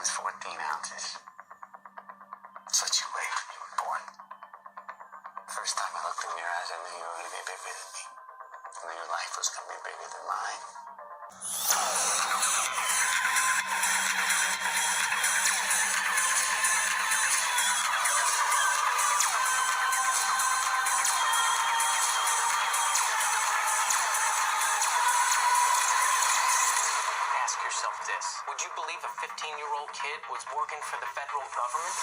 ounce, 14 ounces. That's what you weighed when you were born. First time I looked in your eyes, I knew you were going to be bigger than me. I knew your life was going to be bigger than mine. Ask yourself this. Would you believe a 15-year-old kid was working for the federal government?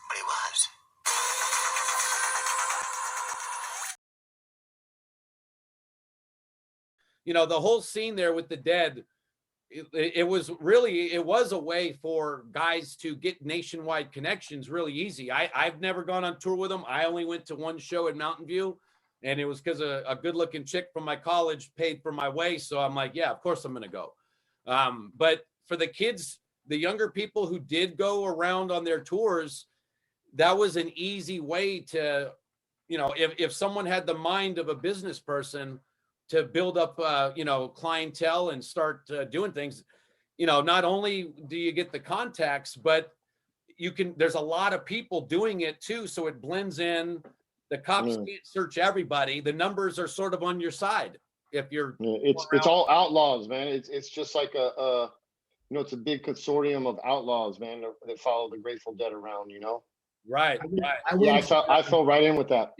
But he was. You know, the whole scene there with the dead, it was a way for guys to get nationwide connections really easy. I've never gone on tour with them. I only went to one show in Mountain View, and it was because a good looking chick from my college paid for my way. So I'm like, yeah, of course I'm going to go. But for the kids, the younger people who did go around on their tours, that was an easy way to, you know, if someone had the mind of a business person to build up, you know, clientele and start doing things, you know, not only do you get the contacts, but there's a lot of people doing it too. So it blends in. The cops can't search everybody. The numbers are sort of on your side. If you're, it's all outlaws, man. It's just like you know, it's a big consortium of outlaws, man, that follow the Grateful Dead around, you know? right. I fell right in with that.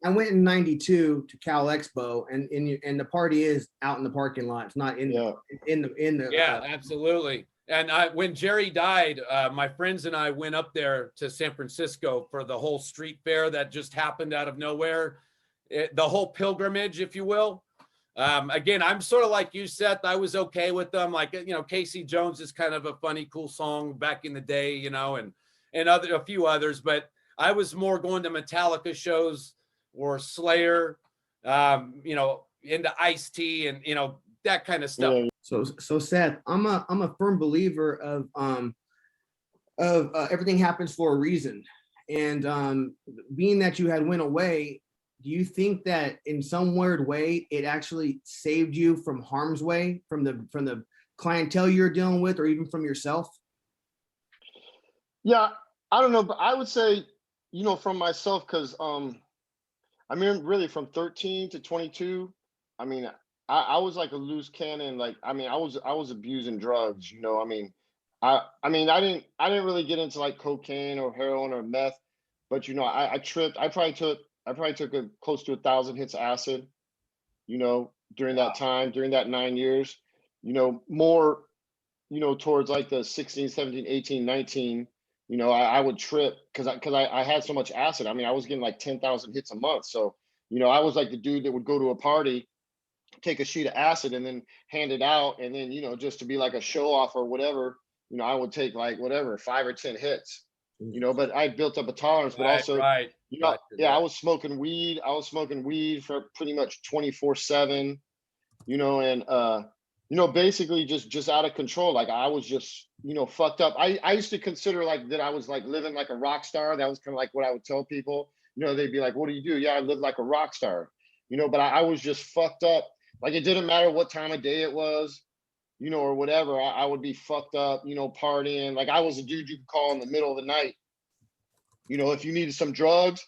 I went in '92 to Cal Expo, and the party is out in the parking lot. It's not in the Yeah, absolutely. And when Jerry died, my friends and I went up there to San Francisco for the whole street fair that just happened out of nowhere. The whole pilgrimage, if you will. Again, I'm sort of like you, Seth. I was okay with them. Like, you know, Casey Jones is kind of a funny, cool song back in the day, you know, and a few others, but I was more going to Metallica shows or Slayer, you know, into Ice-T and, you know, that kind of stuff. Yeah. So Seth, I'm a firm believer of everything happens for a reason, and being that you had went away, do you think that in some weird way it actually saved you from harm's way, from the clientele you're dealing with, or even from yourself? Yeah, I don't know, but I would say, you know, from myself, because I mean, really from 13 to 22, I mean, I was like a loose cannon. Like, I mean, I was abusing drugs, you know. I mean, I didn't really get into like cocaine or heroin or meth, but you know, I tripped. I probably took close to 1,000 hits of acid, you know, during that time, during that 9 years, you know, more, you know, towards like the 16, 17, 18, 19. You know, I would trip because I had so much acid. I mean, I was getting like 10,000 hits a month. So, you know, I was like the dude that would go to a party, take a sheet of acid and then hand it out. And then, you know, just to be like a show off or whatever, you know, I would take like whatever, 5 or 10 hits, you know, but I built up a tolerance, but also, you know, I was smoking weed. I was smoking weed for pretty much 24/7, you know, and, you know, basically just out of control. Like I was just, you know, fucked up. I used to consider like that I was like living like a rock star. That was kind of like what I would tell people. You know, they'd be like, what do you do? Yeah, I live like a rock star, you know, but I was just fucked up. Like it didn't matter what time of day it was, you know, or whatever. I would be fucked up, you know, partying. Like I was a dude you could call in the middle of the night, you know, if you needed some drugs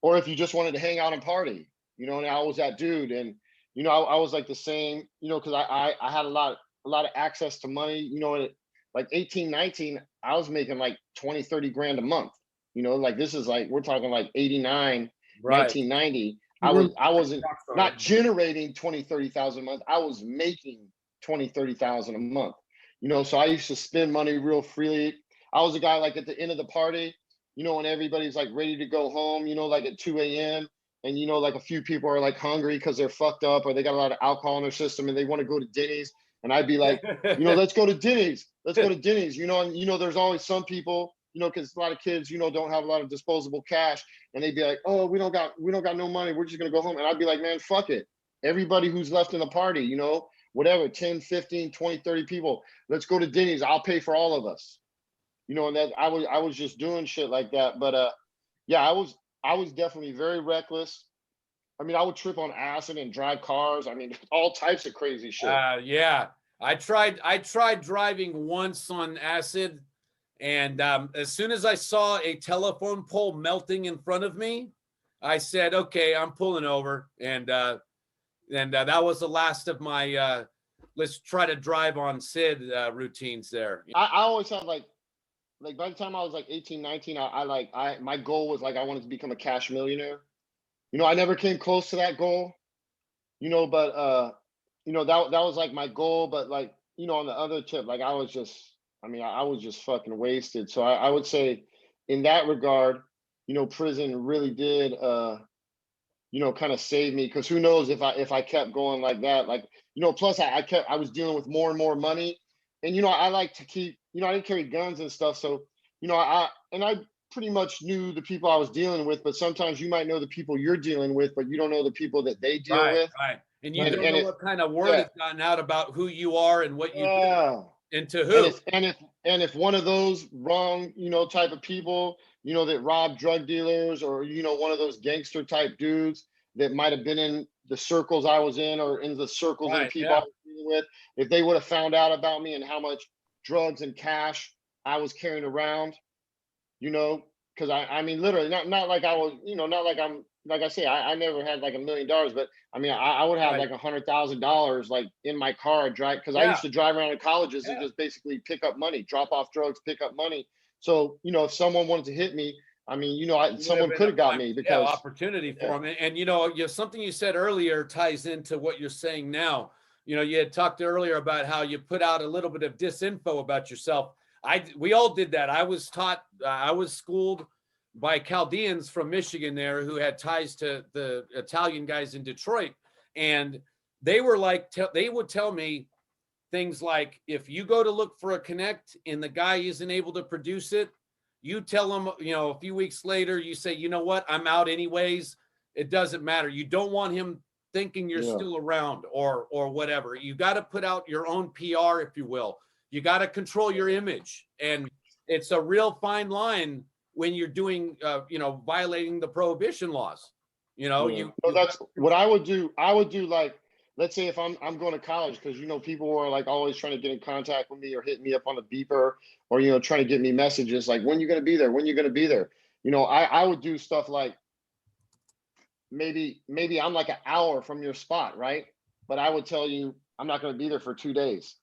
or if you just wanted to hang out and party, you know, and I was that dude. And, you know, I was like the same, you know, because I had a lot of access to money, you know, at like 18, 19, I was making like 20, 30 grand a month, you know, like this is like, we're talking like 89, 1990. I wasn't not generating 20, 30,000 a month. I was making 20, 30,000 a month, you know, so I used to spend money real freely. I was a guy like at the end of the party, you know, when everybody's like ready to go home, you know, like at 2 a.m. and, you know, like a few people are like hungry because they're fucked up or they got a lot of alcohol in their system and they want to go to Denny's. And I'd be like, you know, let's go to Denny's. Let's go to Denny's, you know, and, you know, there's always some people, you know, because a lot of kids, you know, don't have a lot of disposable cash. And they'd be like, oh, we don't got no money. We're just going to go home. And I'd be like, man, fuck it. Everybody who's left in the party, you know, whatever, 10, 15, 20, 30 people, let's go to Denny's. I'll pay for all of us. You know, and that I was just doing shit like that. But yeah, I was definitely very reckless. I mean, I would trip on acid and drive cars. I mean, all types of crazy shit. Yeah. I tried driving once on acid, and as soon as I saw a telephone pole melting in front of me, I said, okay, I'm pulling over. And that was the last of my let's try to drive on Sid routines there. I always had like by the time I was like 18, 19, my goal was like I wanted to become a cash millionaire. You know, I never came close to that goal, you know, but you know, that was like my goal. But like, you know, on the other tip, like I was just fucking wasted. So I would say in that regard, you know, prison really did you know, kind of save me, because who knows if I kept going like that, like, you know, plus I was dealing with more and more money. And you know, I like to keep, you know, I didn't carry guns and stuff, so you know, I pretty much knew the people I was dealing with. But sometimes you might know the people you're dealing with, but you don't know the people that they deal with. Right. And you And don't know what kind of word has gotten out about who you are and what you do and to who. And if one of those wrong, you know, type of people, you know, that rob drug dealers, or you know, one of those gangster type dudes that might have been in the circles I was in, or in the circles of the people I was dealing with, if they would have found out about me and how much drugs and cash I was carrying around, you know, because I mean, literally, not like I was, you know, not like I'm, like I say, I never had like $1 million, but I mean, I would have like $100,000 like in my car drive, because I used to drive around in colleges and just basically pick up money, drop off drugs, pick up money. So, you know, if someone wanted to hit me, I mean, you know, someone could have got me, because opportunity for them. And you know, something you said earlier ties into what you're saying now. You know, you had talked earlier about how you put out a little bit of disinfo about yourself. We all did that. I was schooled by Chaldeans from Michigan there, who had ties to the Italian guys in Detroit. And they were like, they would tell me things like, if you go to look for a connect and the guy isn't able to produce it, you tell them, you know, a few weeks later, you say, you know what, I'm out anyways. It doesn't matter. You don't want him thinking you're still around or whatever. You got to put out your own PR, if you will. You got to control your image. And it's a real fine line when you're doing, you know, violating the prohibition laws. You know, that's what I would do. I would do, like, let's say if I'm going to college, because you know, people were like always trying to get in contact with me or hitting me up on the beeper, or you know, trying to get me messages like, when you going to be there, when you going to be there. You know, I would do stuff like, maybe I'm like an hour from your spot, right? But I would tell you I'm not going to be there for 2 days.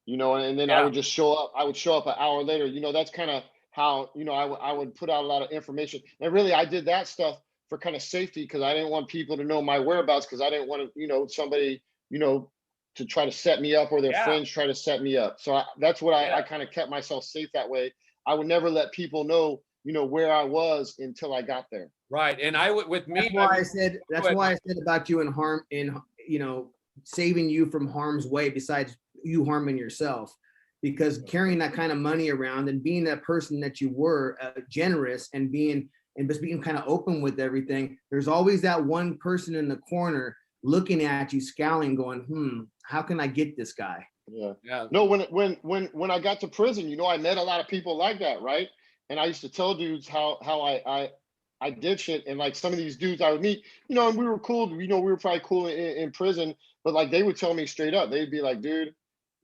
You know, and then I would just show up. I would show up an hour later. You know, that's kind of how, you know, I would put out a lot of information. And really, I did that stuff for kind of safety, because I didn't want people to know my whereabouts, because I didn't want to, you know, somebody, you know, to try to set me up, or their friends try to set me up. So that's what I kind of kept myself safe that way. I would never let people know, you know, where I was until I got there. Right. And I would, with me, that's why I said about you in you know, saving you from harm's way, besides you harming yourself, because carrying that kind of money around and being that person that you were, generous, and just being kind of open with everything, there's always that one person in the corner looking at you, scowling, going, how can I get this guy? Yeah. No, when I got to prison, you know, I met a lot of people like that, right? And I used to tell dudes how I did shit, and like some of these dudes I would meet, you know, and we were cool, you know, we were probably cool in prison, but like they would tell me straight up, they'd be like, dude,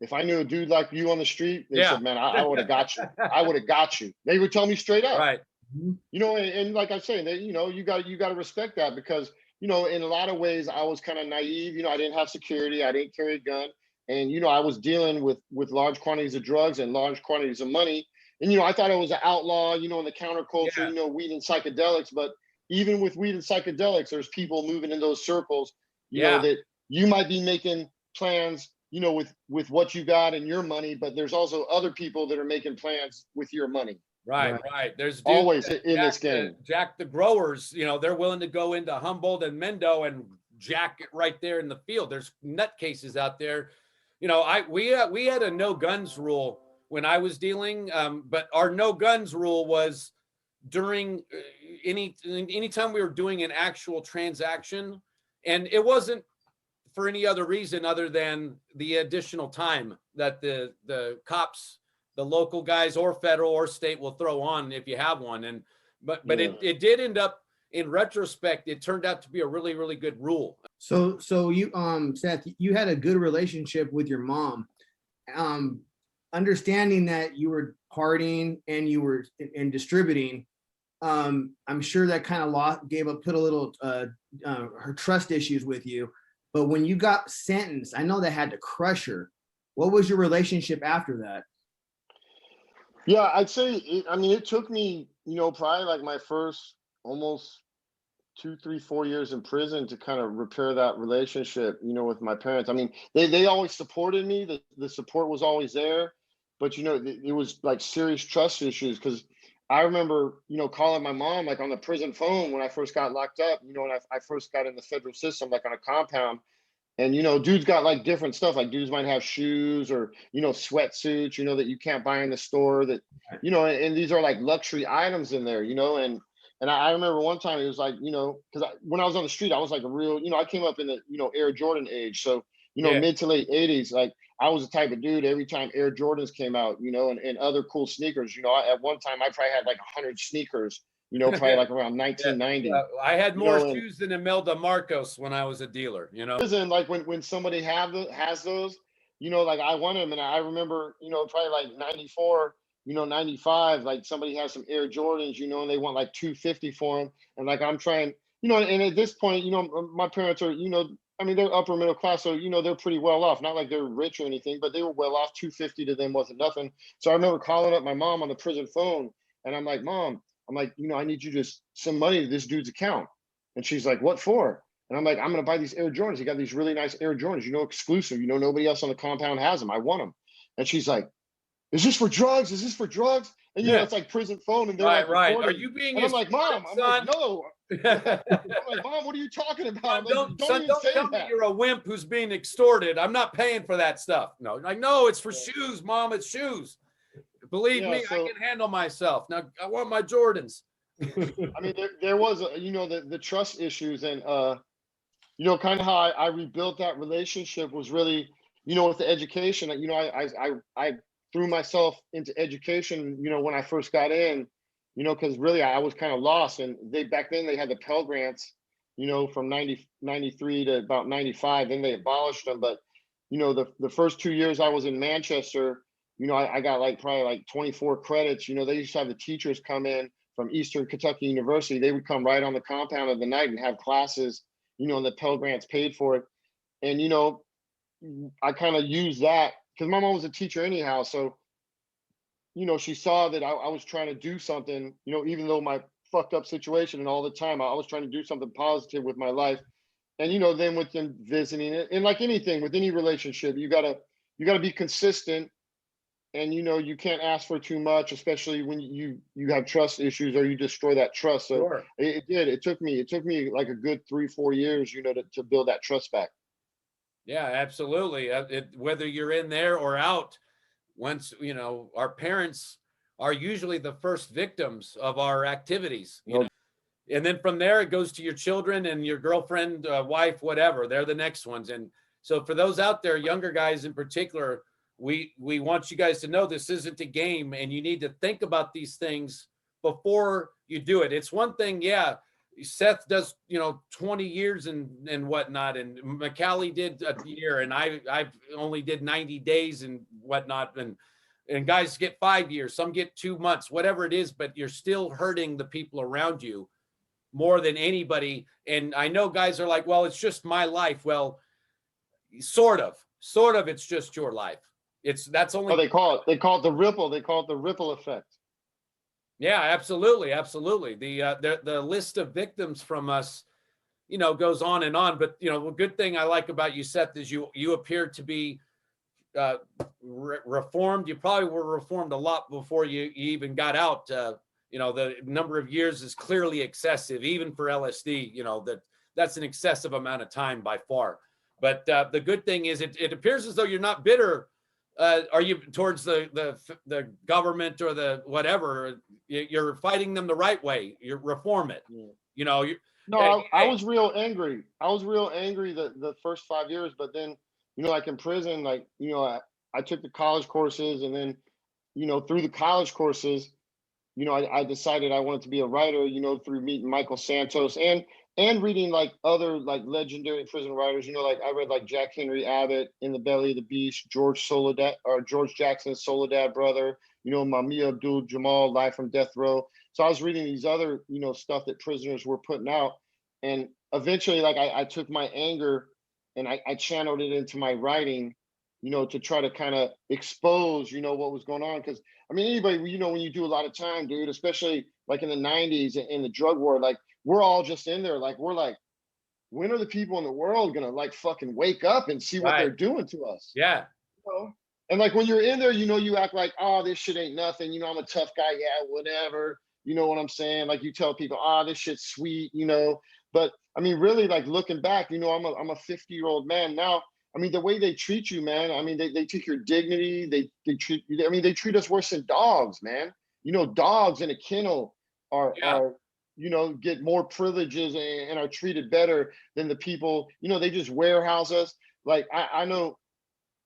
if I knew a dude like you on the street, they said, man, I would have got you. I would have got you. They would tell me straight up. Right. You know, and like I say, that, you know, you got to respect that, because, you know, in a lot of ways I was kind of naive. You know, I didn't have security. I didn't carry a gun. And, you know, I was dealing with large quantities of drugs and large quantities of money. And, you know, I thought I was an outlaw, you know, in the counterculture, you know, weed and psychedelics. But even with weed and psychedelics, there's people moving in those circles, you know, that you might be making plans, you know, with what you got and your money, but there's also other people that are making plans with your money. Right. There's always in this game. Jack the growers, you know, they're willing to go into Humboldt and Mendo and jack it right there in the field. There's nutcases out there. You know, we had a no guns rule when I was dealing, but our no guns rule was during anytime we were doing an actual transaction, and it wasn't for any other reason other than the additional time that the cops, the local guys or federal or state, will throw on if you have one. And but it did end up, in retrospect, it turned out to be a really, really good rule. So you, Seth, you had a good relationship with your mom. Understanding that you were partying and you were and distributing, I'm sure that kind of put a little her trust issues with you. But when you got sentenced, I know that had to crush her. What was your relationship after that? Yeah, I'd say it took me, probably like my first almost 2, 3, 4 years in prison to kind of repair that relationship, with my parents. I mean, they always supported me. The support was always there, but it was like serious trust issues because I remember, calling my mom like on the prison phone when I first got locked up, when I first got in the federal system, like on a compound. And dudes got like different stuff. Like dudes might have shoes or sweatsuits, that you can't buy in the store. That and these are like luxury items in there, and I remember one time it was like, because when I was on the street, I was like a real, I came up in the Air Jordan age, so Yeah. mid to late '80s. Like I was the type of dude. Every time Air Jordans came out, and other cool sneakers, at one time I probably had like 100 sneakers. Probably like around 1990. I had more and shoes than Imelda Marcos when I was a dealer. prison, like when somebody has those, like I want them, and I remember, probably like '94, '95, like somebody has some Air Jordans, and they want like 250 for them, and like I'm trying, and at this point, my parents are, they're upper middle class, so they're pretty well off, not like they're rich or anything, but they were well off. 250 to them wasn't nothing. So I remember calling up my mom on the prison phone, and I'm like, Mom, I need you to send money to this dude's account, and she's like, what for? And I'm like, I'm going to buy these Air Jordans. You got these really nice Air Jordans, exclusive. Nobody else on the compound has them. I want them. And she's like, is this for drugs? Is this for drugs? And, it's like prison phone. And they're like, right. recording. Are you being And I'm like, Mom, I'm like, no. I'm like, Mom, what are you talking about? Don't even say tell me that. you're a wimp who's being extorted. I'm not paying for that stuff. No, like, no, it's for shoes, Mom. It's shoes. Believe me, I can handle myself. Now, I want my Jordans. I mean, there was, the trust issues, and, kind of how I rebuilt that relationship was really, with the education. I threw myself into education, when I first got in, because really I was kind of lost. And back then they had the Pell Grants, from 93 to about 95. Then they abolished them. But, the first 2 years I was in Manchester, I got like probably like 24 credits. They used to have the teachers come in from Eastern Kentucky University. They would come right on the compound of the night and have classes, and the Pell Grants paid for it. And, I kind of used that because my mom was a teacher anyhow. So, she saw that I was trying to do something, even though my fucked up situation and all the time, I was trying to do something positive with my life. And, then with them visiting it, and like anything with any relationship, you gotta be consistent. And you can't ask for too much, especially when you have trust issues or you destroy that trust. So Sure. it took me like a good 3-4 years, to build that trust back. Yeah, absolutely. Whether you're in there or out, once our parents are usually the first victims of our activities. And then from there it goes to your children and your girlfriend, wife, whatever. They're the next ones. And so for those out there, younger guys in particular, we want you guys to know this isn't a game, and you need to think about these things before you do it. It's one thing, Seth does 20 years and whatnot, and Mikal did a year, and I've only did 90 days and whatnot, and guys get 5 years, some get 2 months, whatever it is, but you're still hurting the people around you more than anybody. And I know guys are like, well, it's just my life. Well, sort of it's just your life. That's only they call it the ripple effect. Yeah, absolutely. The list of victims from us, goes on and on. But the good thing I like about you, Seth, is you appear to be reformed. You probably were reformed a lot before you even got out. The number of years is clearly excessive, even for LSD. That's an excessive amount of time by far. But the good thing is, it appears as though you're not bitter. Are you towards the government or the whatever? You're fighting them the right way. You reform it. I was real angry. The first 5 years, but then like in prison, like I took the college courses, and then through the college courses, I decided I wanted to be a writer. Through meeting Michael Santos, and and reading like other like legendary prison writers, like I read like Jack Henry Abbott, In the Belly of the Beast, George Soledad or George Jackson's Soledad brother, Mami Abdul Jamal, Live from Death Row. So I was reading these other, stuff that prisoners were putting out. And eventually, like I took my anger and I channeled it into my writing, to try to kind of expose, what was going on. Cause I mean, anybody, when you do a lot of time, dude, especially like in the 90s in the drug war, like we're all just in there. Like, we're like, when are the people in the world gonna like fucking wake up and see what they're doing to us? Yeah. And like when you're in there, you act like, oh, this shit ain't nothing. I'm a tough guy. Yeah, whatever. You know what I'm saying? Like you tell people, oh, this shit's sweet, But I mean, really, like looking back, I'm a 50-year-old man now. I mean, the way they treat you, man. I mean, they take your dignity. They treat you. I mean, they treat us worse than dogs, man. Dogs in a kennel are get more privileges and are treated better than the people. They just warehouse us. Like I know,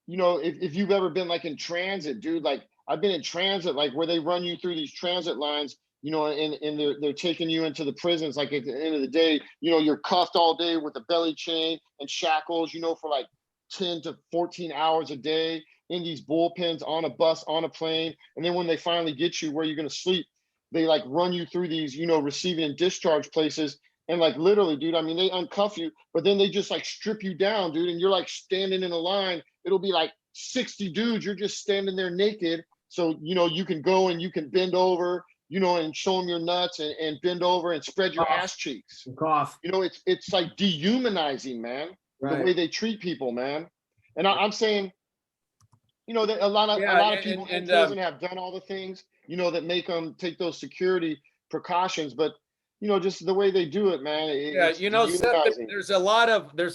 if you've ever been like in transit, dude. Like I've been in transit, like where they run you through these transit lines. And they're taking you into the prisons. Like at the end of the day, you're cuffed all day with a belly chain and shackles, for like 10 to 14 hours a day in these bullpens, on a bus, on a plane. And then when they finally get you where you're going to sleep, they like run you through these, receiving and discharge places. And like literally, dude, I mean, they uncuff you, but then they just like strip you down, dude. And you're like standing in a line. It'll be like 60 dudes. You're just standing there naked. So, you can go and you can bend over, and show them your nuts and bend over and spread your ass cheeks. Cough. It's like dehumanizing, man. Right. The way they treat people, man. And I'm saying, that a lot of people in prison have done all the things, that make them take those security precautions, but just the way they do it, man. Seth, there's a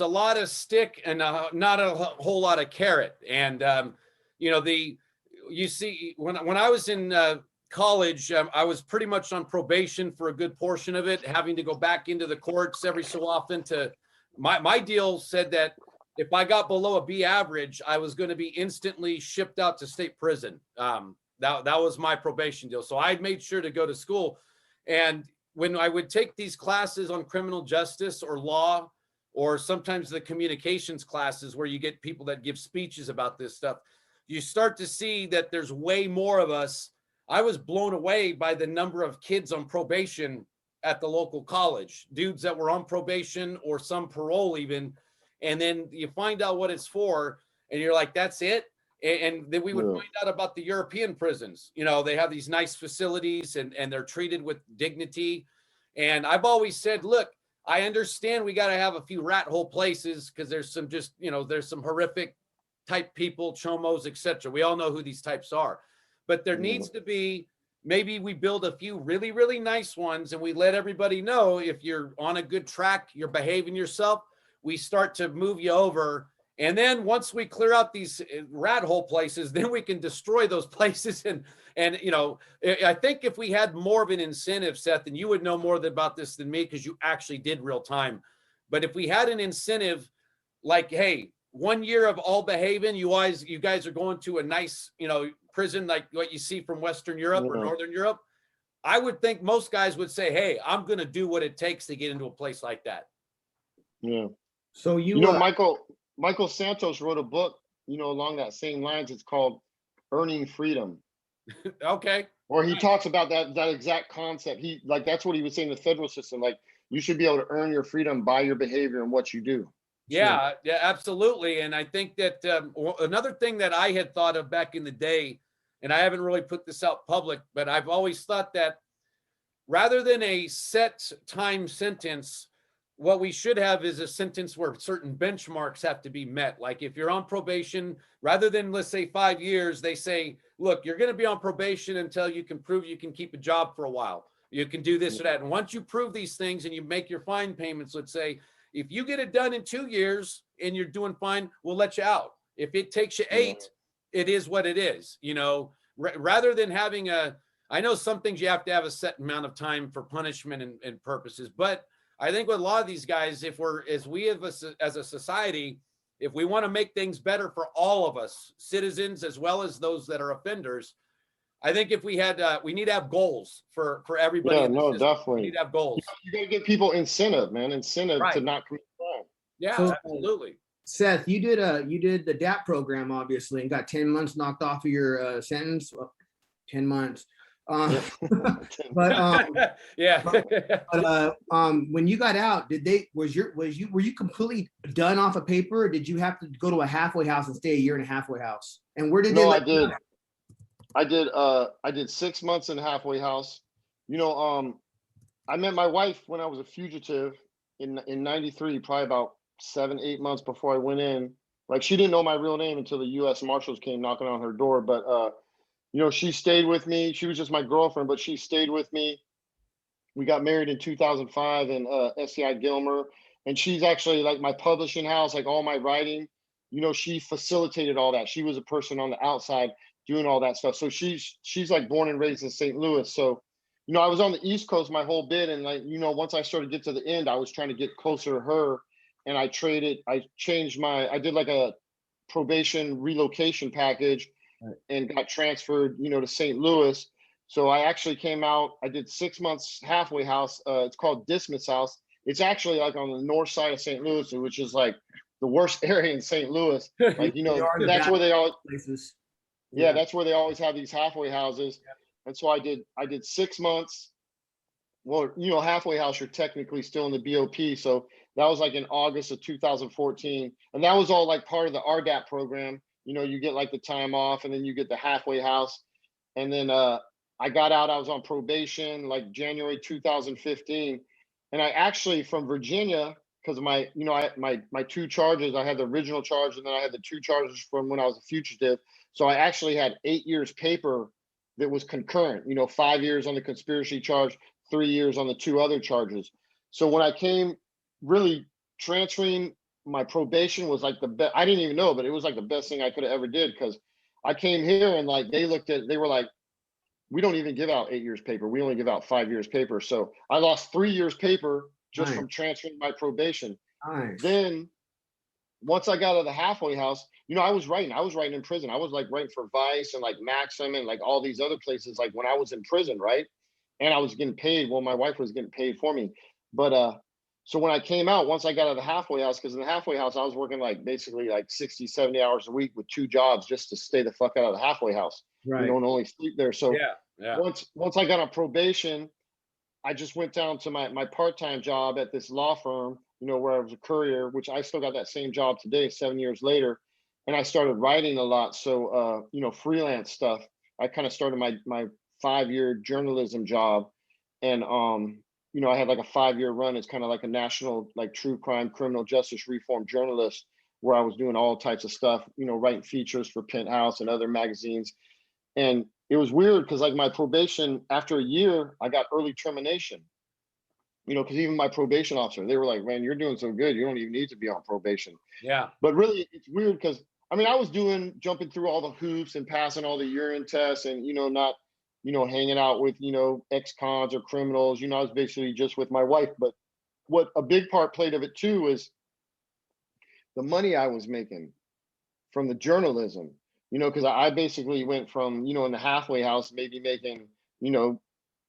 lot of stick and not a whole lot of carrot. And you see, when I was in college, I was pretty much on probation for a good portion of it, having to go back into the courts every so often. To my deal said that if I got below a B average, I was going to be instantly shipped out to state prison. That was my probation deal. So I made sure to go to school. And when I would take these classes on criminal justice or law, or sometimes the communications classes where you get people that give speeches about this stuff, you start to see that there's way more of us. I was blown away by the number of kids on probation at the local college, dudes that were on probation or some parole even. And then you find out what it's for and you're like, that's it. And then we would find out about the European prisons. They have these nice facilities and they're treated with dignity. And I've always said, look, I understand we got to have a few rat hole places because there's some there's some horrific type people, chomos, etc. We all know who these types are. But there needs to be, maybe we build a few really, really nice ones and we let everybody know if you're on a good track, you're behaving yourself, we start to move you over. And then once we clear out these rat hole places, then we can destroy those places. And I think if we had more of an incentive, Seth, and you would know more about this than me because you actually did real time. But if we had an incentive like, hey, 1 year of all behaving, you guys are going to a nice, prison like what you see from Western Europe or Northern Europe, I would think most guys would say, hey, I'm going to do what it takes to get into a place like that. Yeah. So Michael Santos wrote a book, along that same lines. It's called Earning Freedom. Okay. Where he talks about that exact concept. That's what he was saying in the federal system. Like you should be able to earn your freedom by your behavior and what you do. Yeah, absolutely. And I think that another thing that I had thought of back in the day, and I haven't really put this out public, but I've always thought that rather than a set time sentence, what we should have is a sentence where certain benchmarks have to be met. Like if you're on probation, rather than, let's say 5 years, they say, look, you're going to be on probation until you can prove you can keep a job for a while. You can do this or that. And once you prove these things and you make your fine payments, let's say, if you get it done in 2 years and you're doing fine, we'll let you out. If it takes you 8, it is what it is. Rather than having I know some things you have to have a set amount of time for punishment and purposes, but I think with a lot of these guys, as a society, if we want to make things better for all of us, citizens, as well as those that are offenders, I think if we had, we need to have goals for everybody. Yeah, in the no, system. We definitely. need to have goals. You gotta give people incentive, man. Incentive to Right. not commit crime. Yeah, So- absolutely. Seth, you did the DAP program, obviously, and got 10 months knocked off of your sentence. Well, 10 months. But Yeah. when you got out, were you completely done off of paper, or did you have to go to a halfway house and stay a year in a halfway house? And where did they No, let you out? I did 6 months in a halfway house. You know, I met my wife when I was a fugitive in '93, probably about 7-8 months before I went in. Like, she didn't know my real name until the U.S. Marshals came knocking on her door. But you know, she stayed with me. She was just my girlfriend, but she stayed with me. We got married in 2005 in SCI Gilmer, and she's actually like my publishing house, like all my writing. You know, she facilitated all that. She was a person on the outside doing all that stuff. So she's like born and raised in St. Louis. So, you know, I was on the East Coast my whole bit, and like, you know, once I started to get to the end, I was trying to get closer to her, and I did like a probation relocation package and got transferred, you know, to St. Louis. So I actually came out, I did 6 months halfway house. It's called Dismiss House. It's actually like on the north side of St. Louis, which is like the worst area in St. Louis. Like, you know, that's where they all places. yeah, that's where they always have these halfway houses. And so I did 6 months. Well, you know, halfway house, you're technically still in the BOP. So that was like in August of 2014. And that was all like part of the RDAP program. You know, you get like the time off, and then you get the halfway house. And then I got out, I was on probation like January 2015. And I actually, from Virginia, because of my, you know, my two charges, I had the original charge, and then I had the two charges from when I was a fugitive. So I actually had 8 years paper that was concurrent, you know, 5 years on the conspiracy charge, 3 years on the two other charges. So when I came, really transferring my probation was like the best. I didn't even know, but it was like the best thing I could have ever did, because I came here and like they were like, we don't even give out 8 years paper. We only give out 5 years paper. So I lost 3 years paper just Nice. from transferring my probation. Nice. Then once I got out of the halfway house, you know, I was writing in prison. I was like writing for Vice and like Maxim and like all these other places, like when I was in prison, right? And I was getting paid. Well, my wife was getting paid for me. But so when I came out, once I got out of the halfway house, because in the halfway house, I was working like basically like 60, 70 hours a week with 2 jobs just to stay the fuck out of the halfway house. Right. You know, and only sleep there. So Yeah. once I got on probation, I just went down to my part-time job at this law firm, you know, where I was a courier, which I still got that same job today, 7 years later. And I started writing a lot. So, you know, freelance stuff. I kind of started my 5-year journalism job. And, you know, I had like a 5-year run. It's kind of like a national, like true crime, criminal justice reform journalist, where I was doing all types of stuff, you know, writing features for Penthouse and other magazines. And it was weird because like my probation, after a year, I got early termination, you know, because even my probation officer, they were like, man, you're doing so good, you don't even need to be on probation. Yeah. But really, it's weird because, I mean, I was jumping through all the hoops and passing all the urine tests and, you know, not, you know, hanging out with, you know, ex-cons or criminals. You know, I was basically just with my wife. But what a big part played of it too is the money I was making from the journalism, you know, because I basically went from, you know, in the halfway house, maybe making, you know,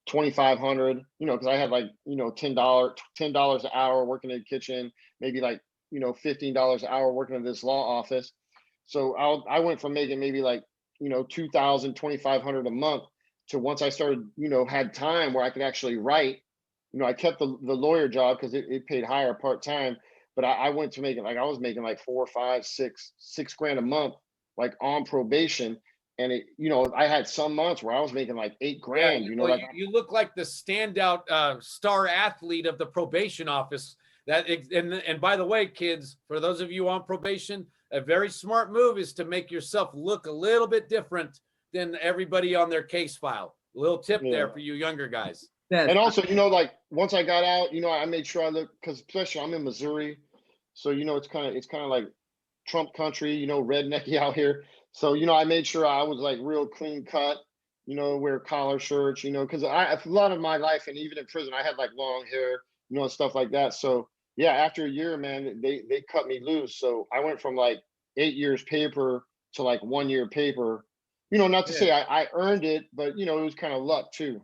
2,500, you know, because I had like, you know, $10 an hour working in the kitchen, maybe like, you know, $15 an hour working in this law office. So I went from making maybe like, you know, 2,000, 2,500 a month to, once I started, you know, had time where I could actually write, you know, I kept the lawyer job because it paid higher part-time, but I went to making, like, I was making like 4, 5, 6 grand a month, like on probation. And it, you know, I had some months where I was making like 8 grand, Yeah, you know, well, like you look like the standout star athlete of the probation office. And by the way, kids, for those of you on probation, a very smart move is to make yourself look a little bit different than everybody on their case file. A little tip there for you younger guys. And also, you know, like once I got out, you know, I made sure I look, because especially I'm in Missouri, so you know, it's kind of like Trump country, you know, rednecky out here. So, you know, I made sure I was like real clean cut, you know, wear collar shirts, you know, because a lot of my life, and even in prison, I had like long hair, you know, and stuff like that. So yeah, after a year, man, they cut me loose. So I went from like 8 years paper to like 1 year paper. You know, not to Yeah. say I earned it, but you know, it was kind of luck too.